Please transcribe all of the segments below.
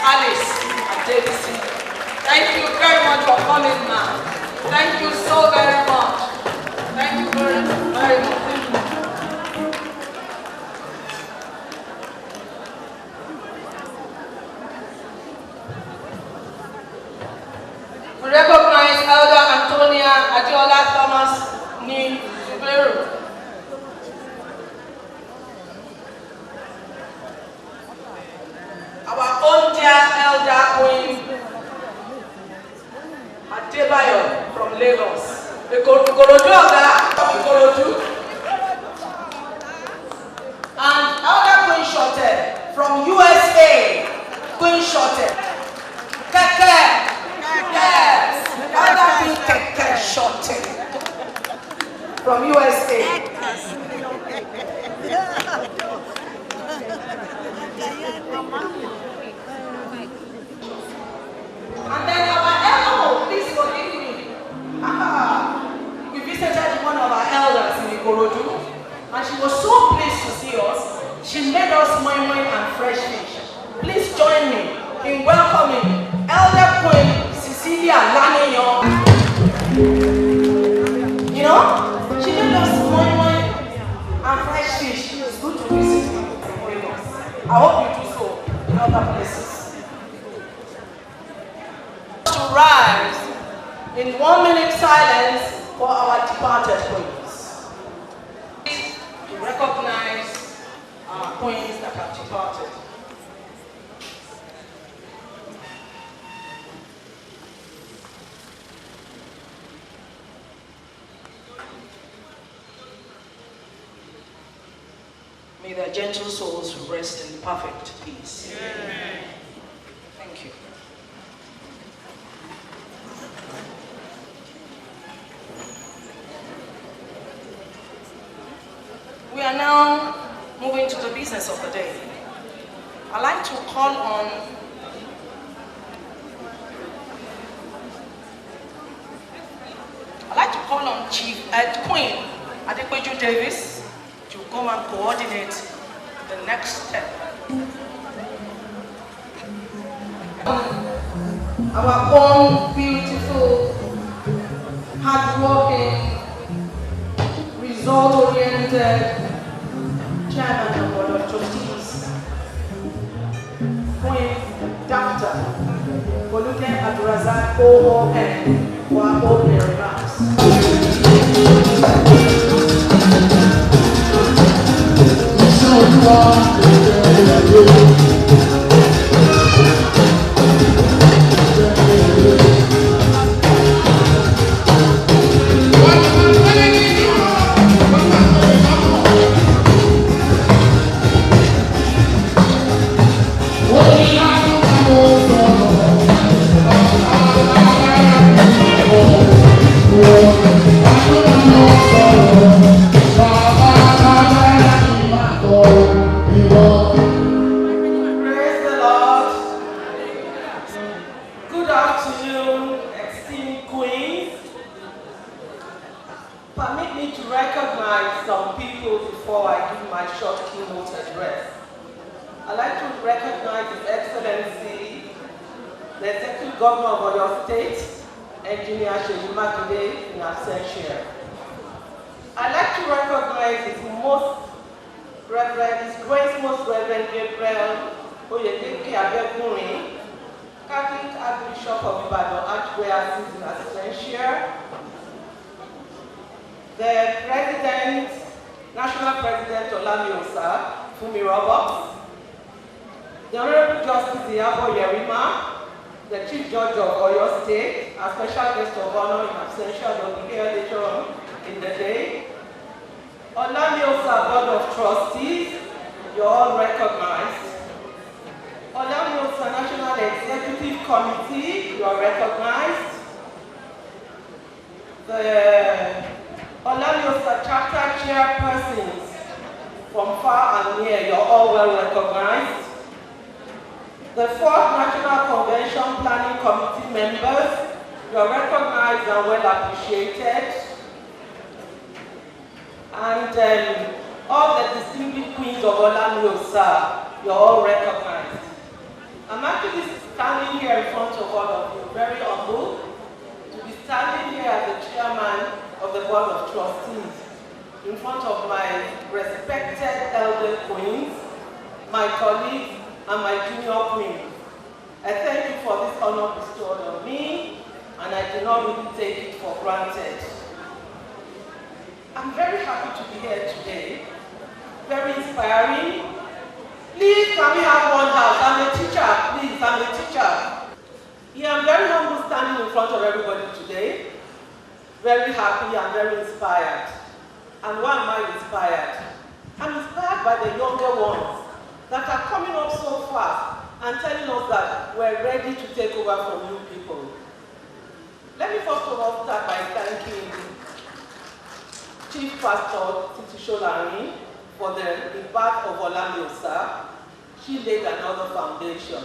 Alice Adebisi. Thank you very much for coming, ma'am. Thank you so very much. Thank you very, very much. We recognize Elder Antonia Adiola Thomas Ni Zuberu. Our own dear Elder Queen Adebayo from Lagos. Ikorodu Oga from Ikorodu. And Elder Queen Shote from USA. Queen Shote. Keke. Yes. Elder Queen Keke Shote from USA. And then our please forgive me. We visited one of our elders in Ikorodu, and she was so pleased to see us. She made us moi and fresh fish. Please join me in welcoming Elder Queen Cecilia Laniyo. You know, she made us moi and fresh fish. It's good to visit you in Lagos. I hope you do so in other places. To rise in 1 minute silence for our departed queens. To recognize our queens that have departed. May their gentle souls rest in perfect peace. Amen. Thank you. We are now moving to the business of the day. I'd like to call on Chief Queen Adepeju Davis to come and coordinate the next step. Our own beautiful, hardworking, result-oriented Chairman of Board of Trustees, Queen Dr. Boluke Abdulrazak OON, for our opening remarks. Permit me to recognize some people before I give my short keynote address. I'd like to recognize His Excellency, the Executive Governor of Oyo State, Engineer Seyi Makinde in absentia. I'd like to recognize His Grace Most Reverend Gabriel Oyedeke Abegunrin, Catholic Archbishop of Ibadan Archdiocese in absentia. The President, National President Olami Osa, Fumi Roberts, the Honorable Justice Iyabo Yerima, the Chief Judge of Oyo State, a special guest of honor in absentia will be here later on in the day. Olami Osa Board of Trustees, you're all recognized. Olami Osa National Executive Committee, you are recognized. The Olami Osa chapter chairpersons from far and near, you're all well recognized. The 4th National Convention Planning Committee members, you're recognized and well appreciated. And all the distinguished queens of Olami Osa, you're all recognized. I'm actually all of you, very humbled to be standing here as the chairman of the Board of Trustees in front of my respected elder queens, my colleagues, and my junior queens. I thank you for this honor bestowed on me, and I do not really take it for granted. I'm very happy to be here today, very inspiring. Please, can we have one house? I'm a teacher, please, I'm a teacher. Yeah, I'm very humble standing in front of everybody today. Very happy and very inspired. And why am I inspired? I'm inspired by the younger ones that are coming up so fast and telling us that we're ready to take over from you people. Let me first of all start by thanking Chief Pastor Titi Sholari for the rebirth of Olamiosa. She laid another foundation.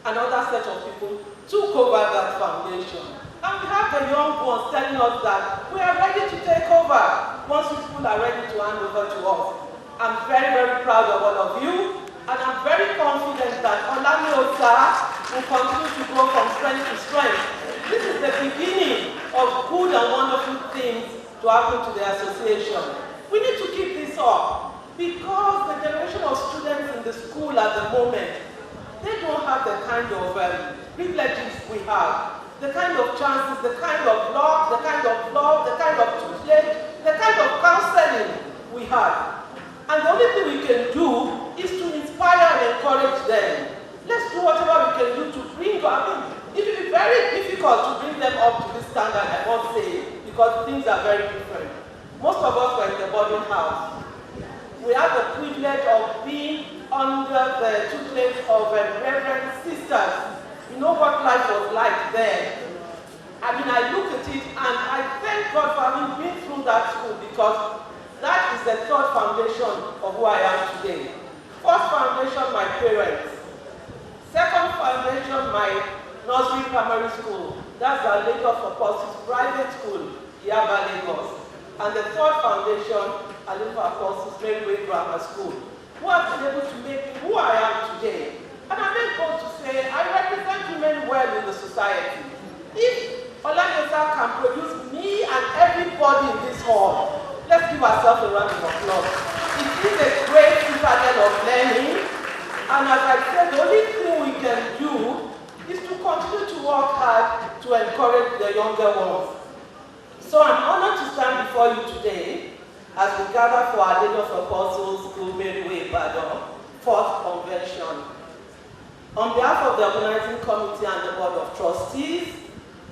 Another set of people took over that foundation. And we have the young ones telling us that we are ready to take over once people are ready to hand over to us. I'm very, very proud of all of you, and I'm very confident that Olamiosa will continue to grow from strength to strength. This is the beginning of good and wonderful things to happen to the association. We need to keep this up because the generation of students in the school at the moment, they don't have the kind of privileges we have, the kind of chances, the kind of luck, the kind of love, the kind of tutelage, the kind of counseling we have. And the only thing we can do is to inspire and encourage them. Let's do whatever we can do to bring them. It will be very difficult to bring them up to this standard, I must say, because things are very different. Most of us were in the boarding house. We have the privilege of being under the tutelage of reverend sisters. You know what life was like then. I mean, I look at it and I thank God for having been through that school, because that is the third foundation of who I am today. First foundation, my parents. Second foundation, my nursery primary school. That's the Lagos Apostles private school, Yaba, Lagos. And the third foundation, Alifa Apostles Railway Grammar School, who have been able to make me who I am today. And I'm able to say I represent women well in the society. If Olamiosa can produce me and everybody in this hall, let's give ourselves a round of applause. It is a great citadel of learning, and as I said, the only thing we can do is to continue to work hard to encourage the younger ones. So I'm honored to stand before you today as we gather for our Lagos Apostles School Marywe Ibadan 4th Convention. On behalf of the Organizing Committee and the Board of Trustees,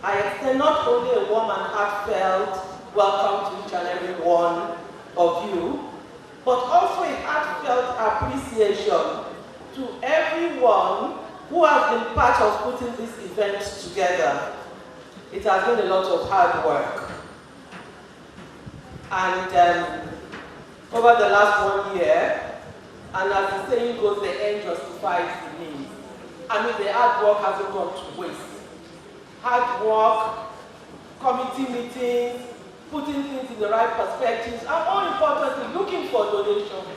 I extend not only a warm and heartfelt welcome to each and every one of you, but also a heartfelt appreciation to everyone who has been part of putting this event together. It has been a lot of hard work. And over the last 1 year, and as the saying goes, the end justifies the means. I mean, the hard work hasn't gone to waste. Hard work, committee meetings, putting things in the right perspectives, and more importantly, looking for donations.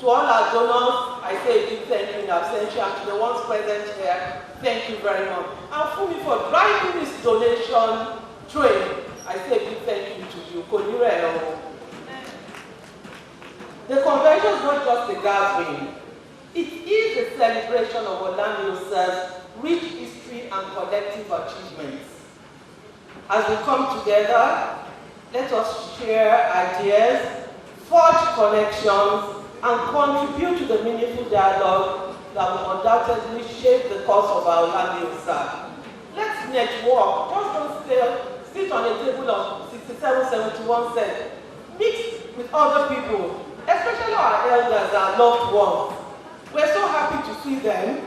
To all our donors, I say a big thank you in absentia, and to the ones present here, thank you very much. And Fumi for driving this donation train, I say a big thank you to you. The convention is not just a gathering. It is a celebration of Olamiosa's rich history and collective achievements. As we come together, let us share ideas, forge connections, and contribute to the meaningful dialogue that will undoubtedly shape the course of our Olamiosa. Let's network. Just don't sit on a table of 67-71 cents. Mix with other people, especially our elders, our loved ones. We're so happy to see them,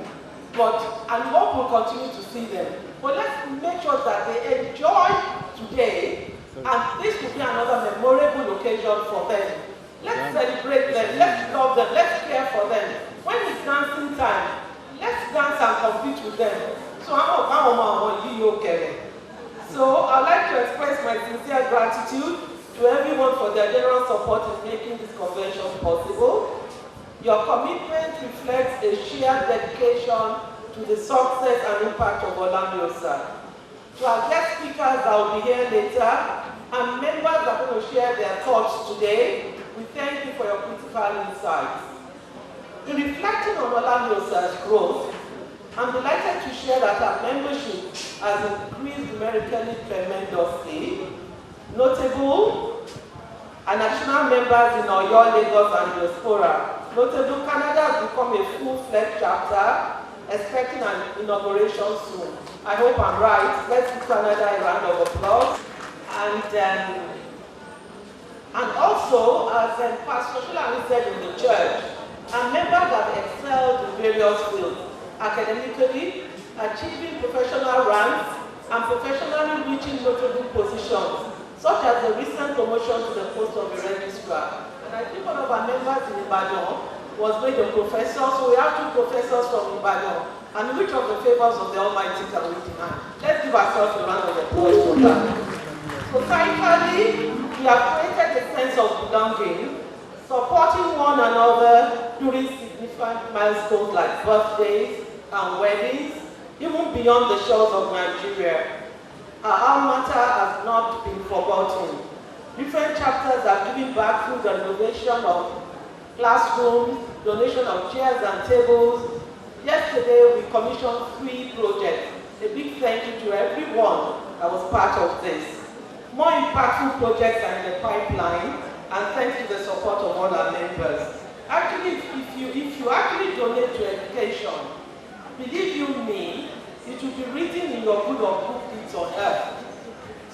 and hope we'll continue to see them. But let's make sure that they enjoy today, and this will be another memorable occasion for them. Let's celebrate them, let's love them, let's care for them. When it's dancing time, let's dance and compete with them. So I'd like to express my sincere gratitude to everyone for their generous support in making this convention possible. Your commitment reflects a shared dedication to the success and impact of Olamiosa. To our guest speakers that will be here later, and members that are going to share their thoughts today, we thank you for your critical insights. In reflecting on Olamiosa's growth, I'm delighted to share that our membership has increased numerically tremendously. Notable are national members in Oyo, Lagos, and diaspora. Notable, Canada has become a full-fledged chapter, expecting an inauguration soon. I hope I'm right. Let's give Canada a round of applause. And also, as Pastor Shulani said in the church, our members have excelled in various fields, academically, achieving professional ranks, and professionally reaching notable positions, such as the recent promotion to the post of a registrar. And I think one of our members in Ibadan was made a professor, so we have 2 professors from Ibadan. And which of the favors of the Almighty can we deny? Let's give ourselves a round of applause for that. Societally, we have created a sense of belonging, supporting one another during significant milestones like birthdays and weddings, even beyond the shores of Nigeria. Our alma mater has not been forgotten. Different chapters are giving back through the renovation of classrooms, donation of chairs and tables. Yesterday, we commissioned 3 projects. A big thank you to everyone that was part of this. More impactful projects are in the pipeline, and thanks to the support of all our members. Actually, if you actually donate to education, believe you me, it will be written in your good or good deeds on earth.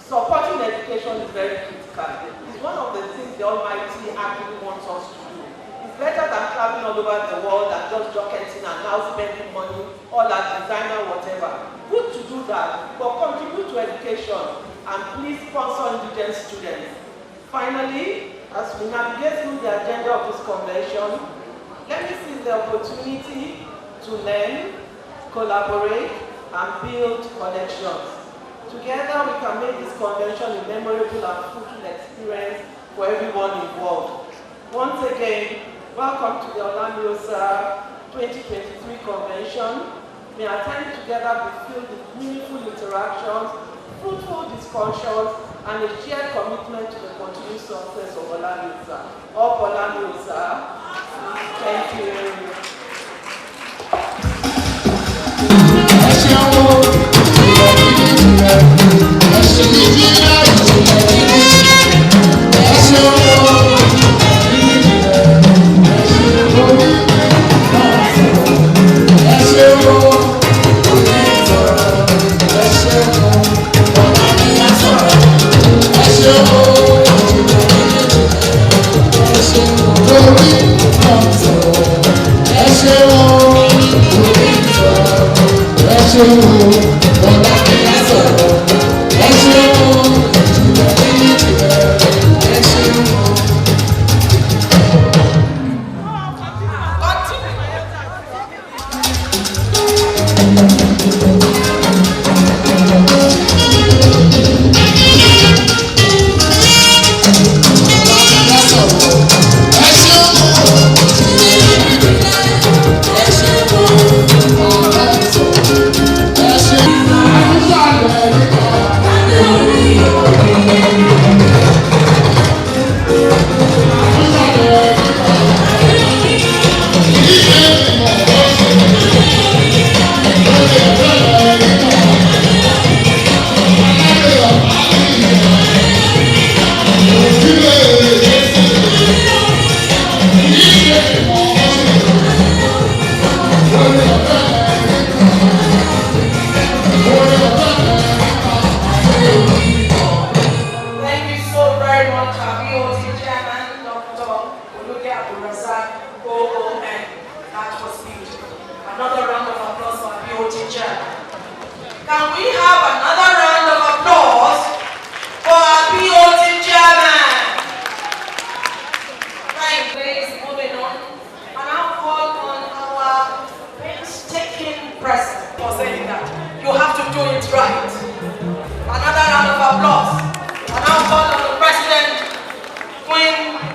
Supporting education is very critical. It's one of the things the Almighty actually wants us to do. It's better than traveling all over the world and just docketing and now spending money, all as designer, whatever. Good to do that, but contribute to education and please sponsor indigent students. Finally, as we navigate through the agenda of this convention, let me seize the opportunity to learn, collaborate, and build connections. Together, we can make this convention a memorable and fruitful experience for everyone involved. Once again, welcome to the Olamiosa 2023 convention. May our time together be filled with meaningful interactions, fruitful discussions, and a shared commitment to the continued success of Olamiosa. Up Olamiosa. Thank you.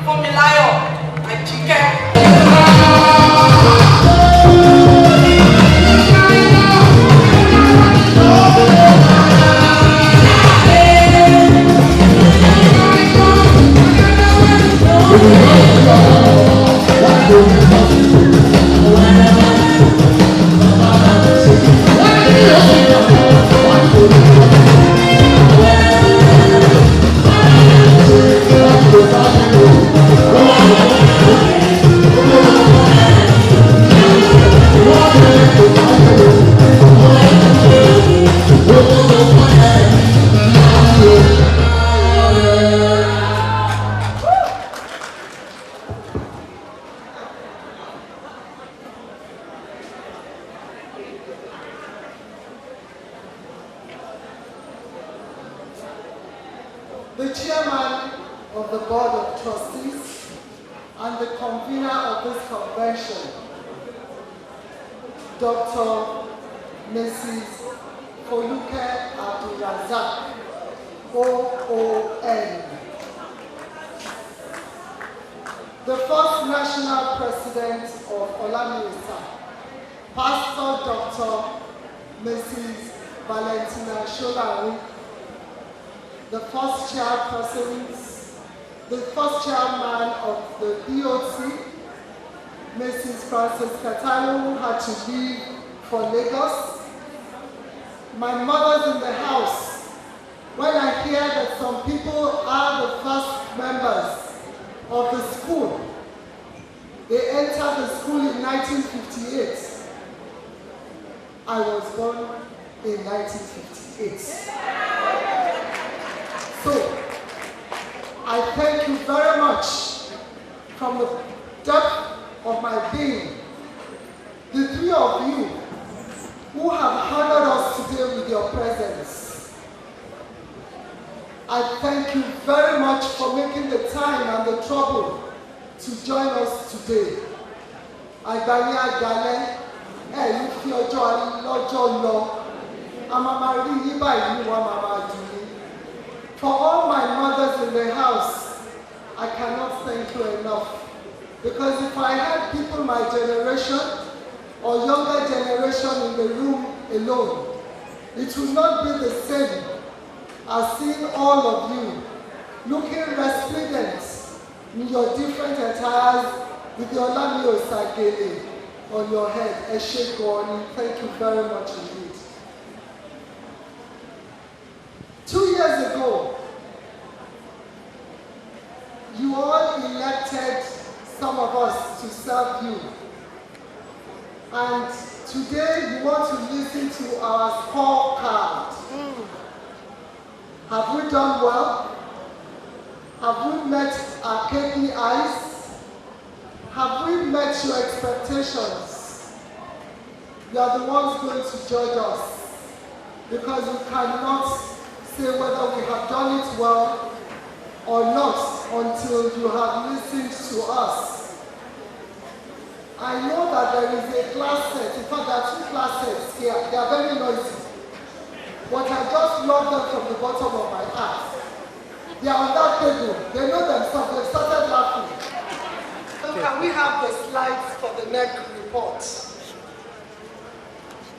Funmilayo Ajike. The chairman of the Board of Trustees and the convener of this convention, Dr. Mrs. Foluke Abdulrazak, OON. The first national president of Olamiyesa, Pastor Dr. Mrs. Valentina Sholari, the first chairman of the BOC, Mrs. Frances Katalu, who had to leave for Lagos. My mother's in the house. When I hear that some people are the first members of the school, they entered the school in 1958. I was born in 1958. So, I thank you very much from the depth of my being, the three of you who have honored us today with your presence. I thank you very much for making the time and the trouble to join us today. Àgbáyé àgbálẹ̀, ẹ̀yin fi ọjọ́ lọ́jọ́ lọ, a máa máa rí yín báyìí ní wọ́n máa máa dùn ní. For all my mothers in the house, I cannot thank you enough. Because if I had people my generation or younger generation in the room alone, it would not be the same as seeing all of you looking resplendent in your different attires with your Olamiyesa gele on your head. Eshe Goni, thank you very much indeed. 2 years ago, you all elected some of us to serve you. And today you want to listen to our scorecard. Have we done well? Have we met our KPIs? Have we met your expectations? You are the ones going to judge us, because you cannot say whether we have done it well or not until you have listened to us. I know that there is a class set. In fact, there are 2 class sets here. They are very noisy. But I just love them from the bottom of my heart. They are on that table. They know themselves. They've started laughing. So can we have the slides for the next report?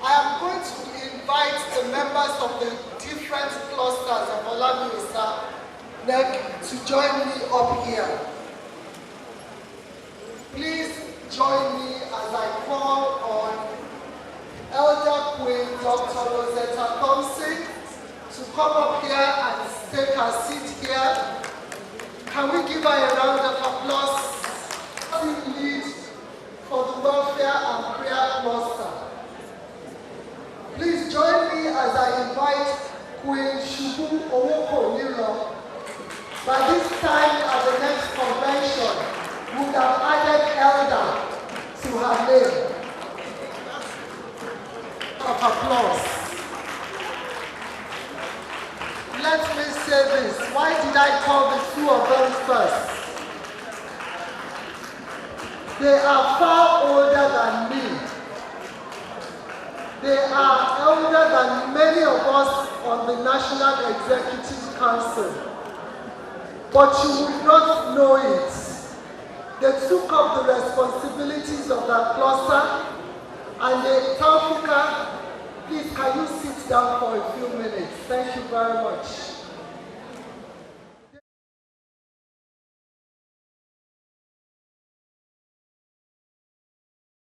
I am going to invite the members of the different clusters of Olamiyesa to join me up here. Please join me as I call on Elder Queen Dr. Rosetta Thompson to come up here and take her seat here. Can we give her a round of applause? Lead for the welfare and prayer cluster. Please join me as I invite Queen Shubu Owoko Nilo. By this time at the next convention, we would have added elder to her name. Of applause. Let me say this. Why did I call the 2 of them first? They are far older than me. They are older than many of us on the National Executive Council. But you would not know it. They took up the responsibilities of that cluster, and Taufika, please can you sit down for a few minutes? Thank you very much.